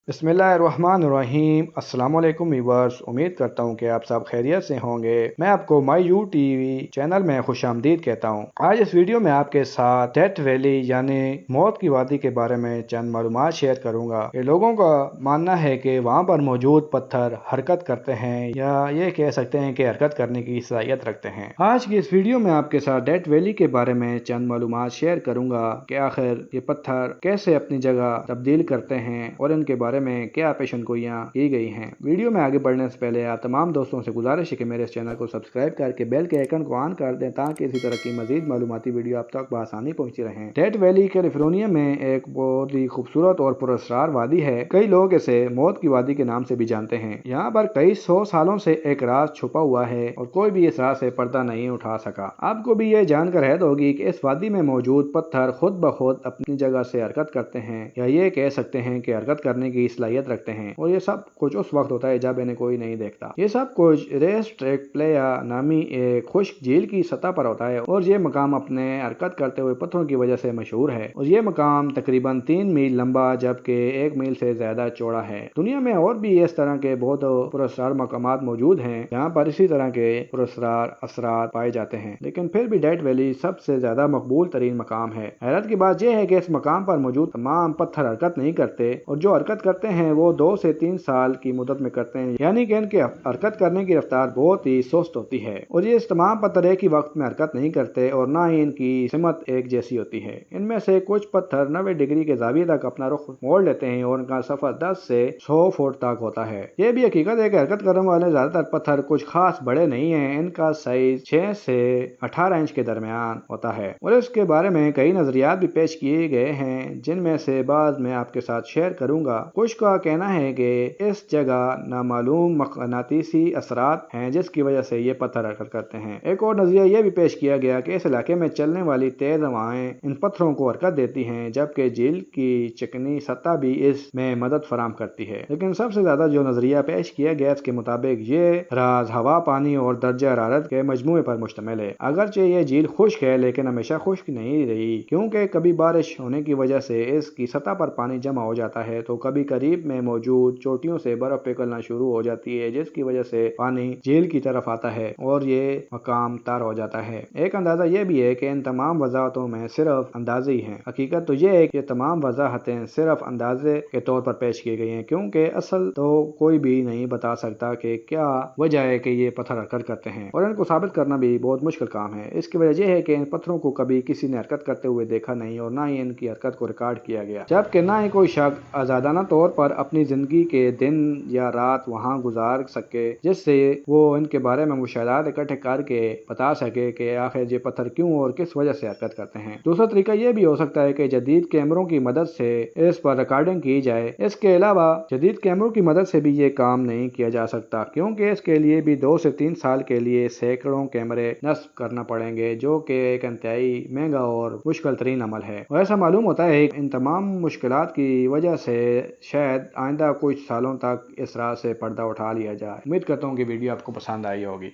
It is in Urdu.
بسم اللہ الرحمن الرحیم۔ السلام علیکم ویورز، امید کرتا ہوں کہ آپ سب خیریت سے ہوں گے۔ میں آپ کو my U T V channel میں خوش آمدید کہتا ہوں۔ آج اس ویڈیو میں آپ کے ساتھ ڈیتھ ویلی یعنی موت کی وادی کے بارے میں چند معلومات شیئر کروں گا۔ یہ لوگوں کا ماننا ہے کہ وہاں پر موجود پتھر حرکت کرتے ہیں یا یہ کہہ سکتے ہیں کہ حرکت کرنے کی صلاحیت رکھتے ہیں۔ آج کی اس ویڈیو میں آپ کے ساتھ ڈیتھ ویلی کے بارے میں چند معلومات شیئر کروں گا کہ آخر یہ پتھر کیسے اپنی جگہ تبدیل کرتے ہیں اور ان کے بارے میں کیا پیشن گوئیاں کی گئی ہیں۔ ویڈیو میں آگے بڑھنے سے پہلے آپ تمام دوستوں سے گزارش ہے کہ میرے اس چینل کو سبسکرائب کر کے بیل کے آئیکن کو آن کر دیں تاکہ اسی طرح کی مزید معلوماتی ویڈیو آپ تک بآسانی پہنچتی رہیں۔ ڈیتھ ویلی کیلیفورنیا میں ایک بہت ہی خوبصورت اور پراسرار وادی ہے۔ کئی لوگ اسے موت کی وادی کے نام سے بھی جانتے ہیں۔ یہاں پر کئی سو سالوں سے ایک راز چھپا ہوا ہے اور کوئی بھی اس راز سے پردہ نہیں اٹھا سکا۔ آپ کو بھی یہ جان کر حیرت ہوگی کہ اس وادی میں موجود پتھر خود بخود اپنی جگہ سے حرکت کرتے ہیں یا یہ کہہ سکتے ہیں کہ حرکت کرنے کی صلاحیت رکھتے ہیں، اور یہ سب کچھ اس وقت ہوتا ہے جب انہیں کوئی نہیں دیکھتا۔ یہ سب کچھ ریسٹریک پلیا نامی ایک خشک جھیل کی سطح پر ہوتا ہے اور یہ مقام اپنے حرکت کرتے ہوئے پتھروں کی وجہ سے مشہور ہے، اور یہ مقام تقریباً 3 میل لمبا جبکہ 1 میل سے زیادہ چوڑا ہے۔ دنیا میں اور بھی اس طرح کے بہت پراسرار مقامات موجود ہیں جہاں پر اسی طرح کے پراسرار اثرات پائے جاتے ہیں، لیکن پھر بھی ڈیتھ ویلی سب سے زیادہ مقبول ترین مقام ہے۔ حیرت کی بات یہ ہے کہ اس مقام پر موجود تمام پتھر حرکت نہیں کرتے، اور جو حرکت کرتے ہیں وہ 2 سے 3 سال کی مدت میں کرتے ہیں، یعنی کہ ان کی حرکت کرنے کی رفتار بہت ہی سست ہوتی ہے، اور یہ تمام پتھر ایک ہی وقت میں حرکت نہیں کرتے اور نہ ہی ان کی سمت ایک جیسی ہوتی ہے۔ ان میں سے کچھ پتھر 90 ڈگری کے زاویے تک اپنا رخ موڑ لیتے ہیں اور ان کا سفر 10 سے 100 فٹ تک ہوتا ہے۔ یہ بھی حقیقت ہے کہ حرکت کرنے والے زیادہ تر پتھر کچھ خاص بڑے نہیں ہیں، ان کا سائز 6 سے 18 انچ کے درمیان ہوتا ہے، اور اس کے بارے میں کئی نظریات بھی پیش کیے گئے ہیں جن میں سے بعض میں آپ کے ساتھ شیئر کروں گا۔ کچھ کا کہنا ہے کہ اس جگہ نامعلوم مقناطیسی اثرات ہیں جس کی وجہ سے یہ پتھر حرکت کرتے ہیں۔ ایک اور نظریہ یہ بھی پیش کیا گیا کہ اس علاقے میں چلنے والی تیز ہوائیں ان پتھروں کو حرکت دیتی ہیں، جبکہ جھیل کی چکنی سطح بھی اس میں مدد فراہم کرتی ہے، لیکن سب سے زیادہ جو نظریہ پیش کیا گیا اس کے مطابق یہ راز ہوا، پانی اور درجہ حرارت کے مجموعے پر مشتمل ہے۔ اگرچہ یہ جھیل خشک ہے لیکن ہمیشہ خشک نہیں رہی، کیونکہ کبھی بارش ہونے کی وجہ سے اس کی سطح پر پانی جمع ہو جاتا ہے تو کبھی قریب میں موجود چوٹیوں سے برف پگھلنا شروع ہو جاتی ہے جس کی وجہ سے پانی جھیل کی طرف آتا ہے اور یہ مقام تر ہو جاتا ہے۔ ایک اندازہ یہ بھی ہے کہ ان تمام وضاحتوں میں صرف اندازے ہی ہیں۔ حقیقت تو یہ ہے کہ یہ تمام وضاحتیں صرف اندازے کے طور پر پیش کی گئی ہیں، کیونکہ اصل تو کوئی بھی نہیں بتا سکتا کہ کیا وجہ ہے کہ یہ پتھر حرکت کرتے ہیں، اور ان کو ثابت کرنا بھی بہت مشکل کام ہے۔ اس کی وجہ یہ ہے کہ ان پتھروں کو کبھی کسی نے حرکت کرتے ہوئے دیکھا نہیں اور نہ ہی ان کی حرکت کو ریکارڈ کیا گیا، جبکہ نہ ہی کوئی شخص آزادانہ طور پر اپنی زندگی کے دن یا رات وہاں گزار سکے جس سے وہ ان کے بارے میں مشاہدات اکٹھے کر کے بتا سکے کہ آخر یہ پتھر کیوں اور کس وجہ سے حرکت کرتے ہیں۔ دوسرا طریقہ یہ بھی ہو سکتا ہے کہ جدید کیمروں کی مدد سے اس پر ریکارڈنگ کی جائے۔ اس کے علاوہ جدید کیمروں کی مدد سے بھی یہ کام نہیں کیا جا سکتا، کیونکہ اس کے لیے بھی 2 سے 3 سال کے لیے سینکڑوں کیمرے نصب کرنا پڑیں گے، جو کہ ایک انتہائی مہنگا اور مشکل ترین عمل ہے، اور ایسا معلوم ہوتا ہے کہ ان تمام مشکلات کی وجہ سے شاید آئندہ کچھ سالوں تک اس راز سے پردہ اٹھا لیا جائے۔ امید کرتا ہوں کہ ویڈیو آپ کو پسند آئی ہوگی۔